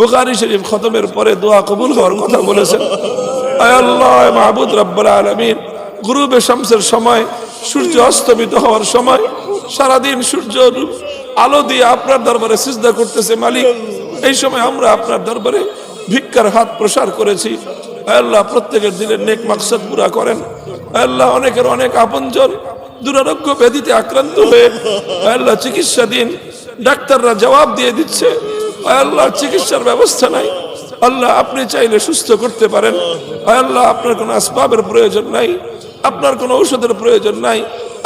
বুখারী শরীফ খতমের পরে দোয়া কবুল হওয়ার কথা বলেছেন। আয় আল্লাহ মাহবুদ রব্বুল আলামিন, গুরুবে শামসের সময়, সূর্য অস্তমিত হওয়ার সময় সারাদিন সূর্য আলো দিয়ে আপনার দরবারে সিজদা করতেছে মালিক। এই সময় আমরা আপনার দরবারে ভিক্ষার হাত প্রসার করেছি। আল্লাহ প্রত্যেকের দিলের নেক মাকসাদ পুরা করেন। আল্লাহ অনেকের অনেক আপনজন দুরারোগ্য ব্যাধিতে আক্রান্ত হয়ে আল্লাহ চিকিৎসা দিন, ডাক্তাররা জবাব দিয়ে দিচ্ছে আল্লাহ চিকিৎসার ব্যবস্থা নাই। আল্লাহ আপনি চাইলে সুস্থ করতে পারেন। আল্লাহ আপনার কোনো আসবাবের প্রয়োজন নাই, আপনার কোনো ঔষধের প্রয়োজন নাই,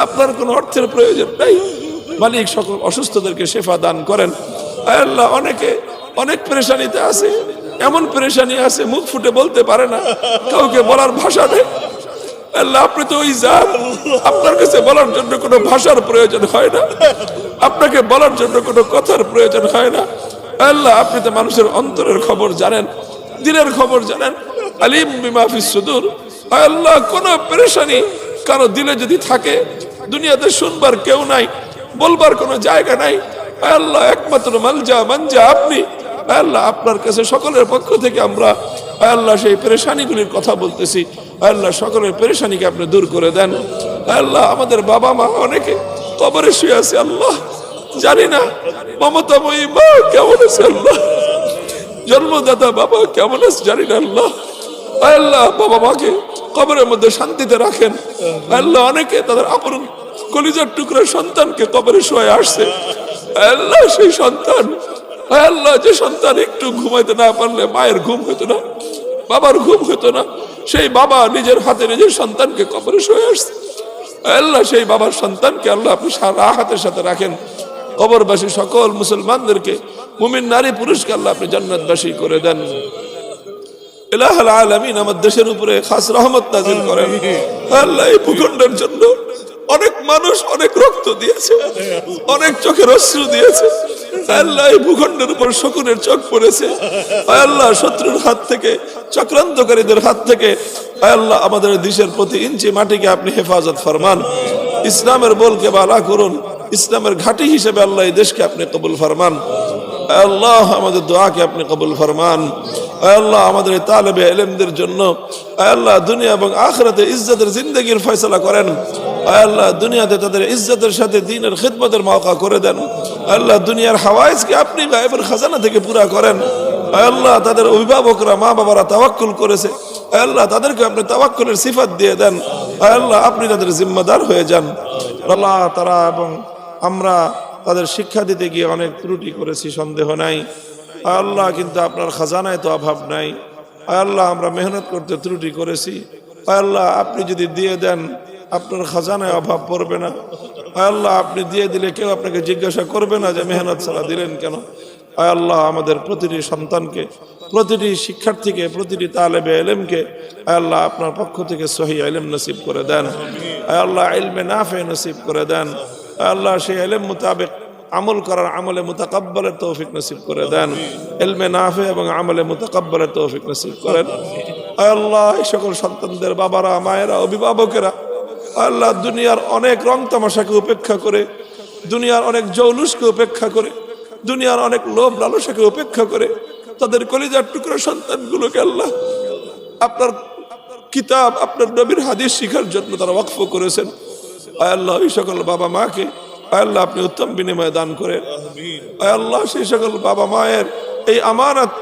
আপনার কোনো অর্থের প্রয়োজন নাই। মালিক সকল অসুস্থদেরকে শেফা দান করেন। আল্লাহ অনেকে অনেক পেরেশানিতে আছে, এমন পেরেশানি আছে মুখ ফুটে বলতে পারে না, কাউকে বলার ভাষা নেই। আল্লাহ আপনি তো ওই জাত, আপনার কাছে বলার জন্য কোনো ভাষার প্রয়োজন হয় না, আপনাকে বলার জন্য কোনো কথার প্রয়োজন হয় না। আল্লাহ আপনি তো মানুষের অন্তরের খবর জানেন, দিনের খবর জানেন। আলিম বিমা ফিস সুদূর। আল্লাহ কোন পেরেশানি কারো দিলে যদি থাকে, দুনিয়াতে শুনবার কেউ নাই, বলবার কোনো জায়গা নাই, আল্লাহ একমাত্র মালজা মানজা আপনি। আল্লাহ আপনার কাছে সকলের পক্ষ থেকে আমরা আল্লাহ সেই পেরেশানিগুলির কথা বলতেছি। আল্লাহ সকলের পেরেশানিকে আপনি দূর করে দেন। আল্লাহ আমাদের বাবা মা অনেকে কবরে শুয়ে আছে, আল্লাহ জানি না মমতাময়ী মা কেমন আছে, আল্লাহ জন্মদাতা বাবা কেমন আছে জানি না। আল্লাহ আল্লাহ বাবা মাকে কবরের মধ্যে শান্তিতে রাখেন। আল্লাহ অনেকে তাদের আপন কলিজার টুকরার সন্তানকে কবরে শুয়ে আসছে। আল্লাহ সেই সন্তান, আল্লাহ যে সন্তান একটু ঘুমাইতে না পারলে মায়ের ঘুম হইতো না, বাবার ঘুম হইতো না, সেই বাবা নিজের হাতে নিজের সন্তানকে কবরে শুয়ে আসছে। আল্লাহ সেই বাবার সন্তানকে আল্লাহ আপনি সারা হাতের সাথে রাখেন। কবরবাসী সকল মুসলমানদেরকে, মুমিন নারী পুরুষকে আল্লাহ আপনি জান্নাতবাসী করে দেন। ইলাহুল আলামিন আমার দেশের উপরে খাস রহমত নাযিল করেন। আল্লাহ এই ভূখণ্ডের জন্য অনেক মানুষ অনেক রক্ত দিয়েছে, অনেক চোখের অশ্রু দিয়েছে। আল্লাহ এই ভূখণ্ডের উপর শকুনের চোখ পড়েছে। আল্লাহ শত্রুর হাত থেকে, চক্রান্তকারীদের হাত থেকে আল্লাহ আমাদের দেশের প্রতি ইঞ্চি মাটিকে আপনি হেফাজত ফরমান। ইসলামের বলকে বালা করুন, ইসলামের ঘাঁটি হিসেবে আল্লাহ এই দেশকে আপনি কবুল ফরমান। আল্লাহ আমাদের দোয়াকে আপনি কবুল ফরমান। আল্লাহ আমাদের তালেবে ইলমদের জন্য আল্লাহ দুনিয়া এবং আখিরাতে ইজ্জতের জিন্দেগির ফয়সালা করেন। আল্লাহ দুনিয়াতে তাদের ইজ্জতের সাথে দ্বীনের খিদমতের মওকা করে দেন। আল্লাহ দুনিয়ার হাওয়াইজকে আপনি গায়েবের খাজানা থেকে পুরা করেন। আল্লাহ তাদের অভিভাবকরা মা বাবারা তাওয়াক্কুল করেছে, আল্লাহ তাদেরকে আপনি তাওয়াক্কুলের সিফাত দিয়ে দেন। আল্লাহ আপনি তাদের জিম্মাদার হয়ে যান। আল্লাহ তারা এবং আমরা তাদের শিক্ষা দিতে গিয়ে অনেক ত্রুটি করেছি, সন্দেহ নাই। আল্লাহ কিন্তু আপনার খাজানায় তো অভাব নাই। আল্লাহ আমরা মেহনত করতে ত্রুটি করেছি। আল্লাহ আপনি যদি দিয়ে দেন, আপনার খাজানায় অভাব পড়বে না। আল্লাহ আপনি দিয়ে দিলে কেউ আপনাকে জিজ্ঞাসা করবে না যে মেহনত ছাড়া দিলেন কেন। আল্লাহ আমাদের প্রতিটি সন্তানকে, প্রতিটি শিক্ষার্থীকে, প্রতিটি তালেবে ইলমকে আল্লাহ আপনার পক্ষ থেকে সহি ইলম নসিব করে দেন। আল্লাহ ইলমে নাফে নসিব করে দেন। আল্লাহ সেই ইলম মোতাবেক আমল করার, আমলে মুতাকাব্বালের তৌফিক নসিব করে দেন। ইলমে নাফে এবং আমলে মুতাকাব্বালের তৌফিক নসিব করেন। আল্লাহ এই সকল সন্তানদের বাবারা, মায়েরা, অভিভাবকেরা আল্লাহ দুনিয়ার অনেক রং তামাশাকে উপেক্ষা করে, দুনিয়ার অনেক জৌলুসকে উপেক্ষা করে, দুনিয়ার অনেক লোভ লালসাকে উপেক্ষা করে তাদের কলিজার টুকরা সন্তানগুলোকে আল্লাহ আপনার কিতাব, আপনার নবীর হাদিস শিখার জন্য তারা ওয়াকফ করেছেন। আল্লাহ এই সকল বাবা মাকে আল্লাহ আপনি উত্তম বিনিময় দান করেন। আল্লাহ সেই সকল বাবা মায়ের এই আমানত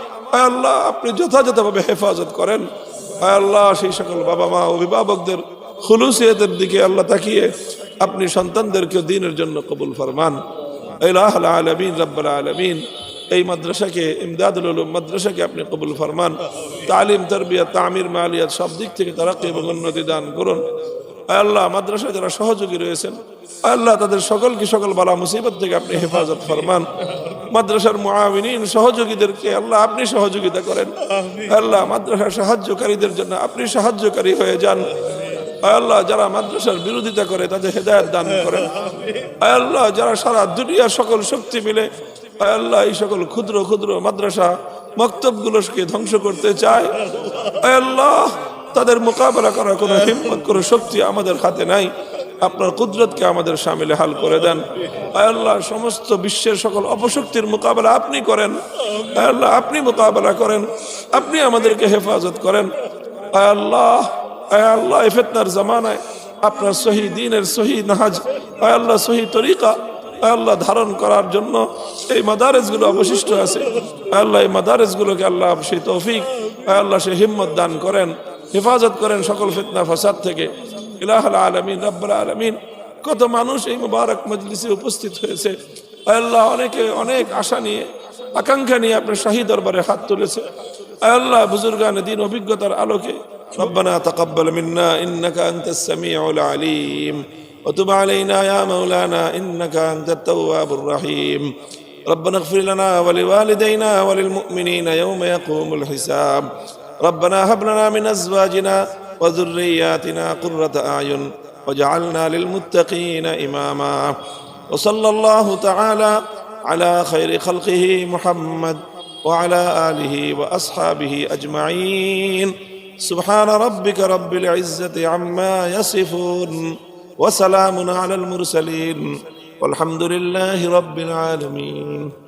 আল্লাহ আপনি যথাযথভাবে হেফাজত করেন। আল্লাহ সেই সকল বাবা মা অভিভাবকদের খুলুসিয়তের দিকে আল্লাহ তাকিয়ে আপনি সন্তানদেরকে দ্বীনের জন্য কবুল ফরমান। ইলাহুল আলামিন রব্বুল আলামিন এই মাদ্রাসাকে, ইমদাদুল উলুম মাদ্রাসাকে আপনি কবুল ফরমান। তালিম, তারবিয়াত, তামির, মালিয়াত সব দিক থেকে তারাক্কি এবং উন্নতি দান করুন। আল্লাহ মাদ্রাসায় যারা সহযোগী রয়েছেন আল্লাহ তাদের সকলকে সকল বালা মুসিবত থেকে আপনি হেফাজত ফরমান। মাদ্রাসার মুআবিনিন, সহযোগীদেরকে আল্লাহ আপনি সহযোগিতা করেন। আল্লাহ মাদ্রাসার সাহায্যকারীদের জন্য আপনি সাহায্যকারী হয়ে যান। আল্লাহ যারা মাদ্রাসার বিরোধিতা করে তাদের হেদায়েত দান করেন। আল্লাহ যারা সারা দুনিয়ার সকল শক্তি মিলে আল্লাহ এই সকল ক্ষুদ্র ক্ষুদ্র মাদ্রাসা মক্তবগুলোকে ধ্বংস করতে চায়, আল্লাহ তাদের মোকাবেলা করার কোনো হিম্মত, কোনো শক্তি আমাদের হাতে নাই। আপনার কুদরতকে আমাদের শামিলে হাল করে দেন। আয় আল্লাহ, সমস্ত বিশ্বের সকল অপশক্তির মোকাবেলা আপনি করেন। আয় আল্লাহ, আপনি মোকাবেলা করেন, আপনি আমাদেরকে হেফাজত করেন। আয় আল্লাহ, আয় আল্লাহ, এই ফিতনার জামানায় আপনার সহি দ্বীনের সহি নাহাজ, আয় আল্লাহ, সহি তরিকা আয় আল্লাহ ধারণ করার জন্য এই মাদারেজগুলো অবশিষ্ট আছে। আয় আল্লাহ, এই মাদারেজগুলোকে আল্লাহ সেই তৌফিক, আয় আল্লাহ সেই হিম্মত দান করেন, হেফাজত করেন সকল ফিতনা ফাসাদ থেকে। ইলাহুল আলামিন, রব্বুল আলামিন, কত মানুষ এই মুবারক মজলিসে উপস্থিত হয়েছে। আয় আল্লাহ, অনেকে অনেক আশা নিয়ে আকাঙ্ক্ষা নিয়ে আপনার শাহী দরবারে হাত তুলেছে। আয় আল্লাহ, বুজুর্গান দ্বীন অভিজ্ঞতার আলোকে রব্বানা তাকাব্বাল মিন্না ইন্নাকা আনতাস সামিউল আলিম وتب علينا يا مولانا إنك أنت التواب الرحيم ربنا اغفر لنا ولوالدينا وللمؤمنين يوم يقوم الحساب ربنا هب لنا من أزواجنا وذرياتنا قرة أعين واجعلنا للمتقين إماما وصلى الله تعالى على خير خلقه محمد وعلى آله وأصحابه أجمعين سبحان ربك رب العزة عما يصفون وسلام على المرسلين والحمد لله رب العالمين.